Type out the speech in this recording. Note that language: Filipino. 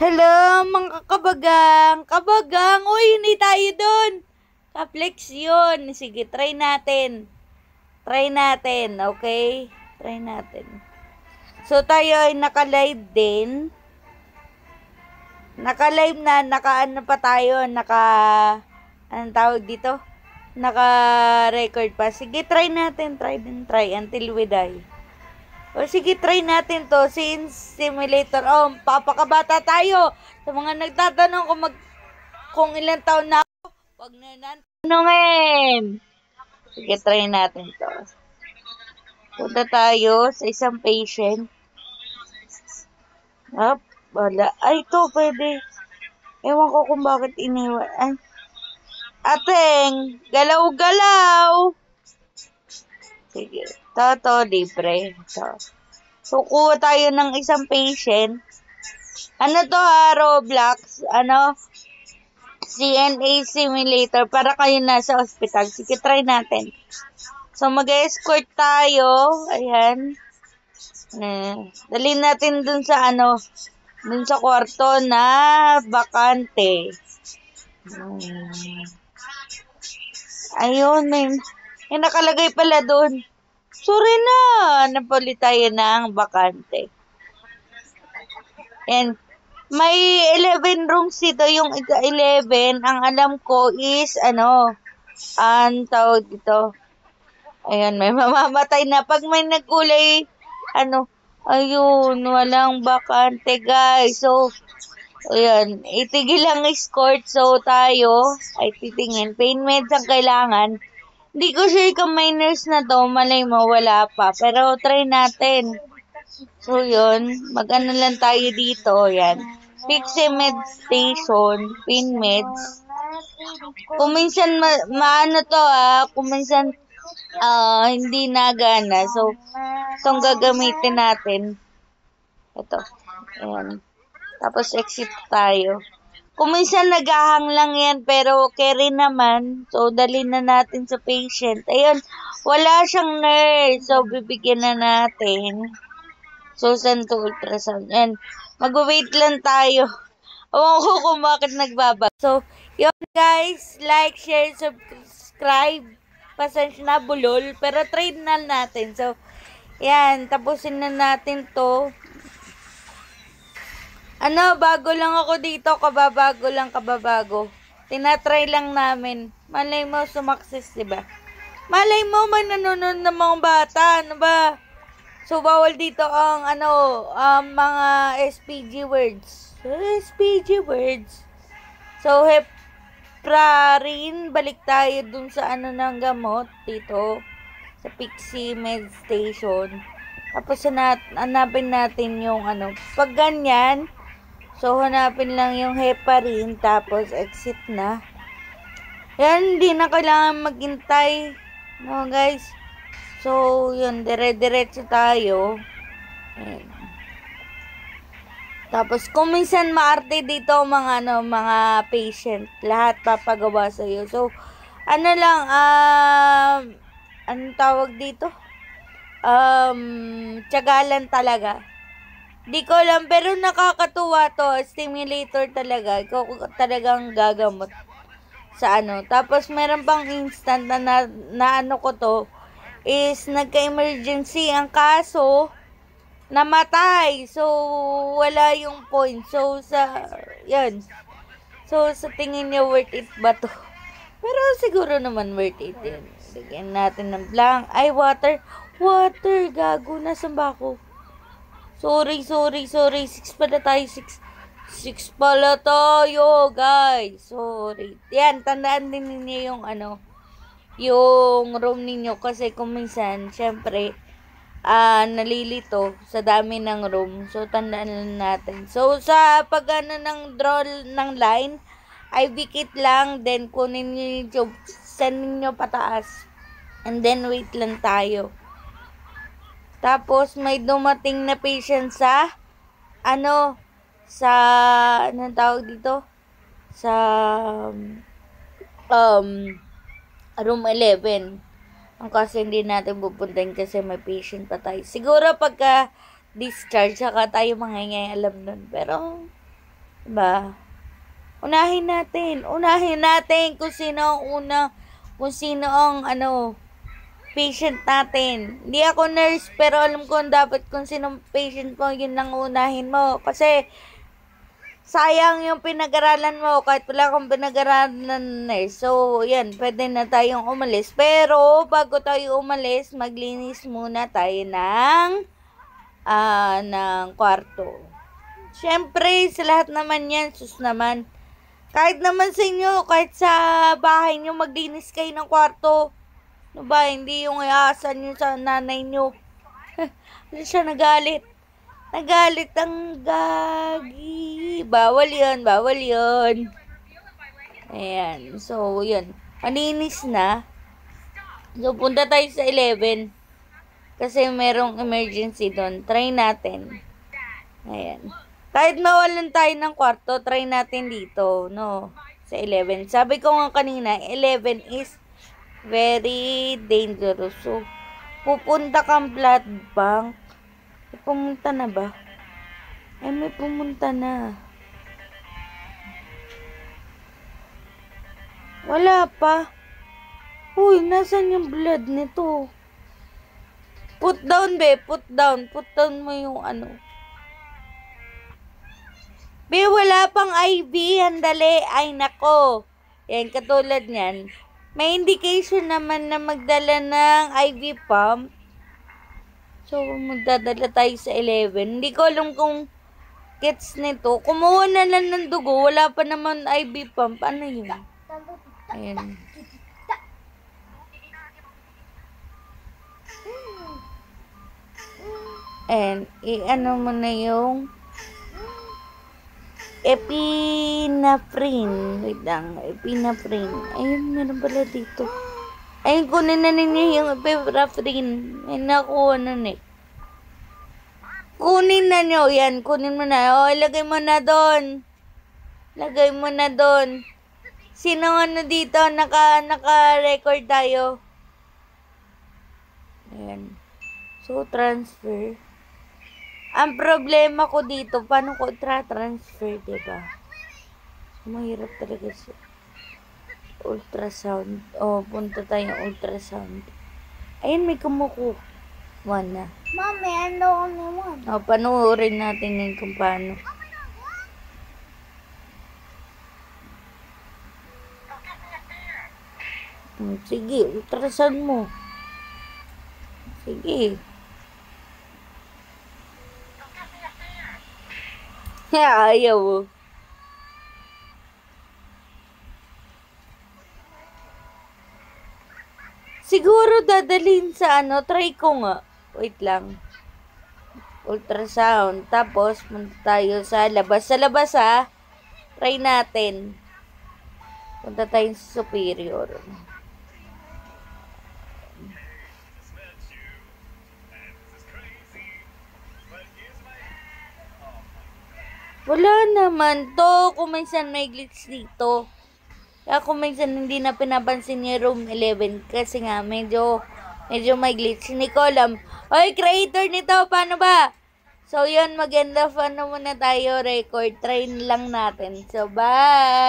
Hello, mga kabagang! Kabagang! Uy, hindi tayo dun! Ka-flex yun. Sige, try natin. Try natin, okay? Try natin. So, tayo ay naka-live din. Naka-live na, naka-ano pa tayo, anong tawag dito? Naka-record pa. Sige, try natin. Try until we die. O sige, try natin to. Since simulator. Oh, papakabata tayo. Sa mga nagtatanong kung ilang taon na ako, wag na tanungin. Sige, try natin to. Punta tayo sa isang patient. Wala. Ay, to, pwede. Ewan ko kung bakit iniwan. Ay. Ateng, galaw-galaw. Sige. To, libre. So, kuha tayo ng isang patient. Ano to Roblox? CNA simulator para kayo nasa ospital. Sige, try natin. So, mag-escort tayo. Ayan. Dalhin natin dun sa dun sa kwarto na bakante. Ayun, may nakalagay pala dun. Sorry na, napuli tayo ng bakante. And may 11 rooms dito. Yung 11, ang alam ko is, ang tawag dito. Ayan, may mamamatay na. Pag may nagkulay, ayun, walang bakante, guys. So, ayan, itigil ang escort. So, tayo ay titingin. Pain meds ang kailangan. Hindi ko sure kung may nurse na to. Malay mo, wala pa. Pero, try natin. So, yun. Mag-ano lang tayo dito. Ayan. Pixie Med Station. Pain meds. Kung minsan, kung minsan, hindi nagana. So, itong gagamitin natin. Ito. Ayan. Tapos, exit tayo. Kung minsan naghahang lang yan, pero okay rin naman. So, dalhin na natin sa patient. Ayun, wala siyang nurse. So, bibigyan na natin. So, saan to ultrasound? And, mag-wait lang tayo. Awan ko kung bakit nagbabag. So, yun guys. Like, share, subscribe. Pasensya na bulol. Pero, trade na natin. So, yan. Tapusin na natin to. Bago lang ako dito, kababago. Tinatry lang namin. Malay mo, sumakses, diba? Malay mo, may nanonood ng mga bata, ano ba? So, bawal dito ang, mga SPG words. So, heparin, balik tayo dun sa ng gamot, dito, sa Pixie Med Station. Tapos, hanapin natin yung, pag ganyan, so, hanapin lang yung heparin, tapos exit na. Yan, hindi na kailangan maghintay. No, guys. So, yun, dire-diretso tayo. Ayan. Tapos, kung minsan maarte dito mga patient, lahat papagawa sa'yo. So, anong tawag dito? Tiyagalan talaga. Di ko alam, pero nakakatuwa to. Stimulator talaga. Ikaw talagang gagamot sa Tapos, meron pang instant na ko to is nagka-emergency. Ang kaso, namatay. So, wala yung point. So, yan. So, sa tingin niya, worth it ba to? Pero, siguro naman worth it yan. Lagyan natin ng blank. Ay, water. Water, gago. Nasaan ba ako? Sorry. 6 pala tayo. 6 pala tayo, guys. Sorry. Yan, tandaan din ninyo yung yung room ninyo. Kasi kung minsan, syempre, nalilito sa dami ng room. So, tandaan lang natin. So, sa ng draw ng line, ay bikit lang. Then, kunin nyo yung tube. Send nyo pataas. And then, wait lang tayo. Tapos, may dumating na patient sa, anong tawag dito? Sa, room 11. Ang kasi hindi natin pupuntahin kasi may patient pa tayo. Siguro pagka discharge, saka tayo mangingay alam nun. Pero, Diba? Unahin natin kung sino ang kung sino ang patient natin. Hindi ako nurse, pero alam ko dapat kung sino patient mo, yun lang unahin mo. Kasi, sayang yung pinag-aralan mo kahit wala kang pinag-aralan ng nurse. So, yan, pwede na tayong umalis. Pero, bago tayo umalis, maglinis muna tayo ng kwarto. Siyempre, sa lahat naman yan, sus naman. Kahit naman sa inyo, kahit sa bahay nyo, maglinis kayo ng kwarto. Ano ba, hindi yung iaasan nyo sa nanay nyo. Ano siya nagalit? Nagalit ang gagi. Bawal yun. Ayan, so, yun. Malinis na. So, punta tayo sa 11. Kasi merong emergency doon. Try natin. Ayan. Kahit mawalan tayo ng kwarto, try natin dito, no? Sa 11. Sabi ko nga kanina, 11 is very dangerous. So, pupunta kang blood bank. Pumunta na ba? Ay, may pumunta na. Wala pa. Uy, nasan yung blood nito? Put down, be. Put down. Put down mo yung Be, wala pang IV. Handali. Ay, nako. Yan, katulad niyan. May indication naman na magdala ng IV pump. So, magdadala tayo sa 11. Hindi ko alam kung gets nito. Kumuha na lang ng dugo. Wala pa naman IV pump. Ano yun? Ayan. And, i-ano mo na yung epinephrine. Wait lang. Epinephrine. Ayun, meron pala dito. Ayun, kunin na ninyo yung epinephrine. Ay, nakuha na eh. Kunin na nyo. Yan, kunin mo na. O, ilagay mo na doon. Lagay mo na doon. Sino dito? Naka-record tayo. Ayan. So, transfer. Ang problema ko dito, paano ko transfer, diba? So, mahirap talaga siya. Ultrasound. Punta tayong ultrasound. Ayun, may kumukuha na. Mami, ano naman? Panoorin natin yun kung paano. Sige, ultrasound mo. Sige. Ayaw mo. Siguro dadalhin sa try ko nga. Wait lang. Ultrasound. Tapos, punta tayo sa labas. Sa labas, ha? Try natin. Punta tayo sa superior. Wala naman to. Kung minsan may glitch dito. Kaya kung minsan hindi na pinapansin niya room 11. Kasi nga, medyo may glitch. Hindi ko alam. Oy, creator nito, paano ba? So, yun, mag-end of muna tayo record. Try lang natin. So, bye!